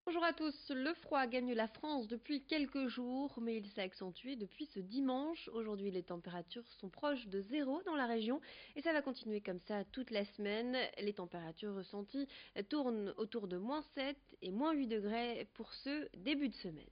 Bonjour à tous. Le froid gagne la France depuis quelques jours, mais il s'est accentué depuis ce dimanche. Aujourd'hui, les températures sont proches de zéro dans la région et ça va continuer comme ça toute la semaine. Les températures ressenties tournent autour de -7 et -8 degrés pour ce début de semaine.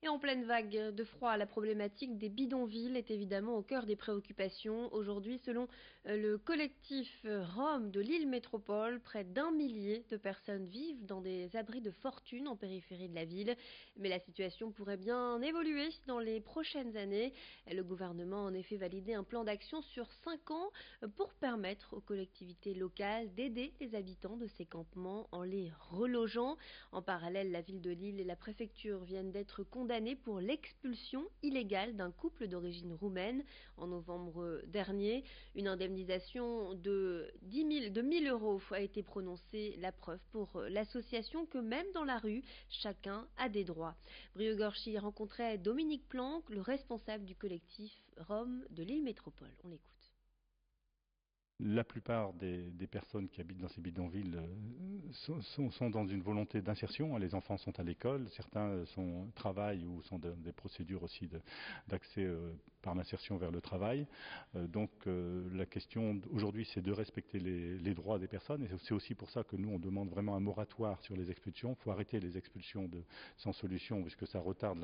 Et en pleine vague de froid, la problématique des bidonvilles est évidemment au cœur des préoccupations. Aujourd'hui, selon le collectif Rome de l'île Métropole, près d'1 millier de personnes vivent dans des abris de fortune en périphérie de la ville. Mais la situation pourrait bien évoluer dans les prochaines années. Le gouvernement a en effet validé un plan d'action sur 5 ans pour permettre aux collectivités locales d'aider les habitants de ces campements en les relogeant. En parallèle, la ville de Lille et la préfecture viennent d'être condamnées pour l'expulsion illégale d'un couple d'origine roumaine en novembre dernier. Une indemnisation de 1 000 euros a été prononcée, la preuve pour l'association que même dans la rue, chacun a des droits. Briogorski rencontrait Dominique Planck, le responsable du collectif Rome de l'île Métropole. On l'écoute. La plupart des personnes qui habitent dans ces bidonvilles sont dans une volonté d'insertion. Les enfants sont à l'école, certains travaillent ou sont dans des procédures aussi d'accès par l'insertion vers le travail. La question aujourd'hui, c'est de respecter les droits des personnes. Et c'est aussi pour ça que nous, on demande vraiment un moratoire sur les expulsions. Il faut arrêter les expulsions sans solution puisque ça retarde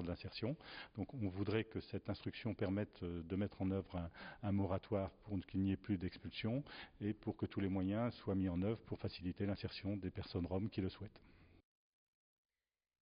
l'insertion. Donc on voudrait que cette instruction permette de mettre en œuvre un moratoire pour qu'il n'y ait plus d'expulsion et pour que tous les moyens soient mis en œuvre pour faciliter l'insertion des personnes roms qui le souhaitent.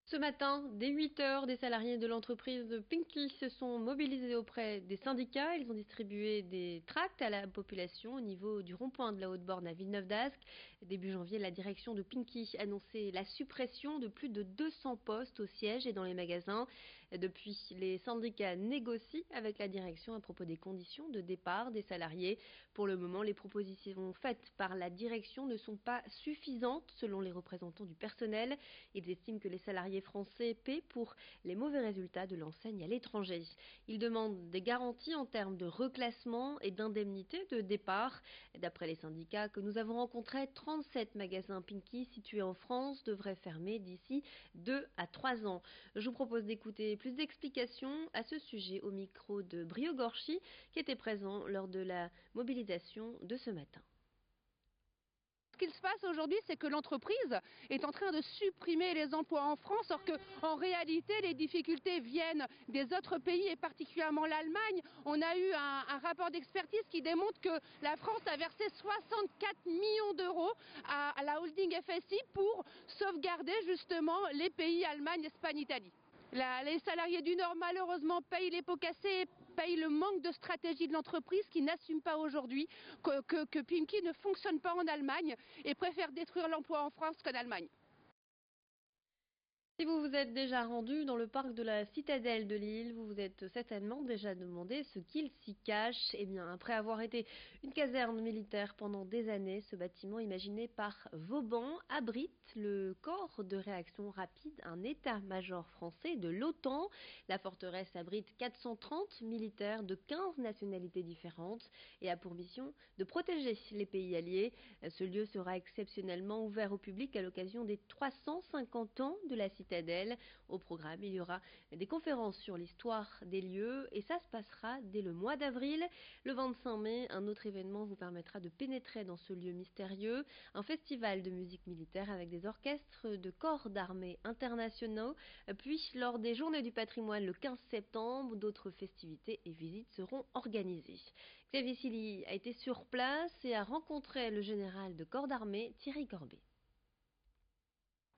Ce matin, dès 8 heures, des salariés de l'entreprise Pinky se sont mobilisés auprès des syndicats. Ils ont distribué des tracts à la population au niveau du rond-point de la Haute-Borne à Villeneuve-d'Ascq. Début janvier, la direction de Pinky annonçait la suppression de plus de 200 postes au siège et dans les magasins. Depuis, les syndicats négocient avec la direction à propos des conditions de départ des salariés. Pour le moment, les propositions faites par la direction ne sont pas suffisantes selon les représentants du personnel. Ils estiment que les salariés français paient pour les mauvais résultats de l'enseigne à l'étranger. Ils demandent des garanties en termes de reclassement et d'indemnité de départ. D'après les syndicats que nous avons rencontrés, 37 magasins Pinky situés en France devraient fermer d'ici 2 à 3 ans. Je vous propose d'écouter plus d'explications à ce sujet au micro de Briogorski qui était présent lors de la mobilisation de ce matin. Ce qu'il se passe aujourd'hui, c'est que l'entreprise est en train de supprimer les emplois en France, alors qu'en réalité, les difficultés viennent des autres pays et particulièrement l'Allemagne. On a eu un rapport d'expertise qui démontre que la France a versé 64 millions d'euros à la holding FSI pour sauvegarder justement les pays Allemagne, Espagne, Italie. Les salariés du Nord, malheureusement, payent les pots cassés, payent le manque de stratégie de l'entreprise qui n'assume pas aujourd'hui que Pinky ne fonctionne pas en Allemagne et préfère détruire l'emploi en France qu'en Allemagne. Si vous vous êtes déjà rendu dans le parc de la Citadelle de Lille, vous vous êtes certainement déjà demandé ce qu'il s'y cache. Eh bien, après avoir été une caserne militaire pendant des années, ce bâtiment imaginé par Vauban abrite le corps de réaction rapide, un état-major français de l'OTAN. La forteresse abrite 430 militaires de 15 nationalités différentes et a pour mission de protéger les pays alliés. Ce lieu sera exceptionnellement ouvert au public à l'occasion des 350 ans de la Citadelle. Au programme, il y aura des conférences sur l'histoire des lieux et ça se passera dès le mois d'avril. Le 25 mai, un autre événement vous permettra de pénétrer dans ce lieu mystérieux, un festival de musique militaire avec des orchestres de corps d'armée internationaux. Puis, lors des Journées du patrimoine le 15 septembre, d'autres festivités et visites seront organisées. Xavier Silly a été sur place et a rencontré le général de corps d'armée Thierry Corbet.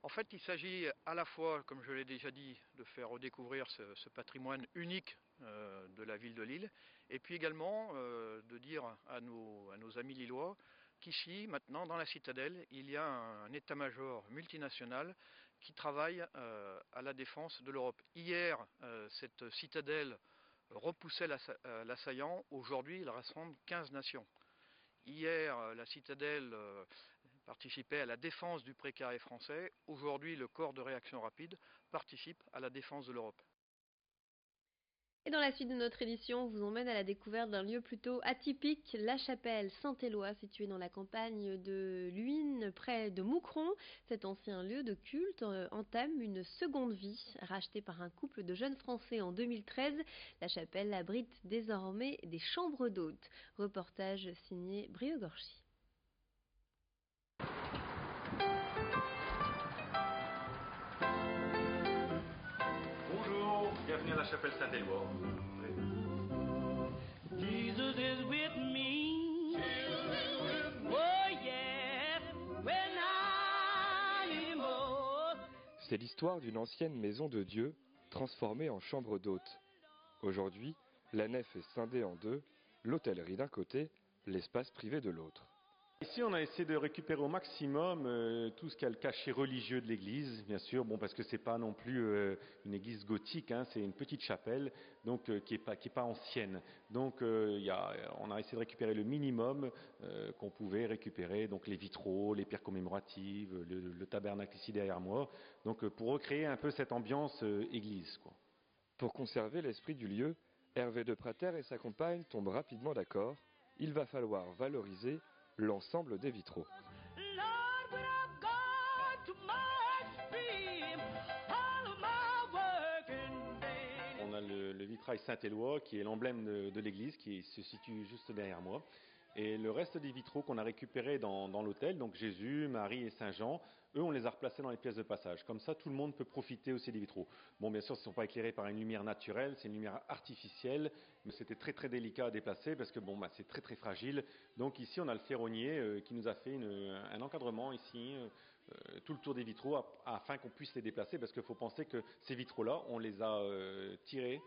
En fait, il s'agit à la fois, comme je l'ai déjà dit, de faire redécouvrir ce patrimoine unique de la ville de Lille, et puis également de dire à nos amis lillois qu'ici, maintenant, dans la citadelle, il y a un état-major multinational qui travaille à la défense de l'Europe. Hier, cette citadelle repoussait l'assaillant, aujourd'hui, il rassemble 15 nations. Hier, la citadelle participait à la défense du précaré français. Aujourd'hui, le corps de réaction rapide participe à la défense de l'Europe. Et dans la suite de notre édition, on vous emmène à la découverte d'un lieu plutôt atypique, la chapelle Saint-Éloi, située dans la campagne de Luynes, près de Moucron. Cet ancien lieu de culte entame une seconde vie. Rachetée par un couple de jeunes Français en 2013, la chapelle abrite désormais des chambres d'hôtes. Reportage signé Brio-Gorchy. Bonjour, bienvenue à la chapelle Saint-Éloi. Jesus is with me. Oh yeah, when I need him most. C'est l'histoire d'une ancienne maison de Dieu transformée en chambre d'hôtes. Aujourd'hui, la nef est scindée en deux, l'hôtellerie d'un côté, l'espace privé de l'autre. Ici, on a essayé de récupérer au maximum tout ce qu'il y a le cachet religieux de l'église, bien sûr, parce que c'est pas non plus une église gothique, hein, c'est une petite chapelle, donc qui est pas ancienne. Donc, on a essayé de récupérer le minimum qu'on pouvait récupérer, donc les vitraux, les pierres commémoratives, le tabernacle ici derrière moi, donc pour recréer un peu cette ambiance église, quoi. Pour conserver l'esprit du lieu, Hervé de Prater et sa compagne tombent rapidement d'accord. Il va falloir valoriser l'ensemble des vitraux. On a le vitrail Saint-Éloi qui est l'emblème de l'église qui se situe juste derrière moi. Et le reste des vitraux qu'on a récupérés dans l'hôtel, donc Jésus, Marie et Saint Jean, eux on les a replacés dans les pièces de passage. Comme ça tout le monde peut profiter aussi des vitraux. Bon, bien sûr ils ne sont pas éclairés par une lumière naturelle, c'est une lumière artificielle, mais c'était très très délicat à déplacer parce que c'est très très fragile. Donc ici on a le ferronnier qui nous a fait un encadrement ici, tout le tour des vitraux afin qu'on puisse les déplacer, parce qu'il faut penser que ces vitraux-là on les a tirés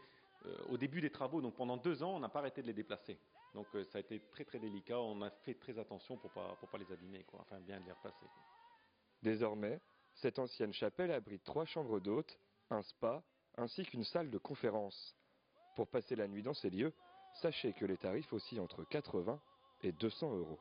au début des travaux, donc pendant 2 ans on n'a pas arrêté de les déplacer. Donc ça a été très très délicat, on a fait très attention pour pas les abîmer, quoi. Enfin bien les replacer, quoi. Désormais, cette ancienne chapelle abrite 3 chambres d'hôtes, un spa ainsi qu'une salle de conférence. Pour passer la nuit dans ces lieux, sachez que les tarifs oscillent entre 80 et 200 euros.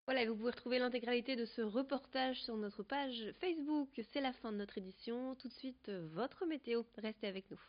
Voilà, et vous pouvez retrouver l'intégralité de ce reportage sur notre page Facebook. C'est la fin de notre édition. Tout de suite, votre météo. Restez avec nous.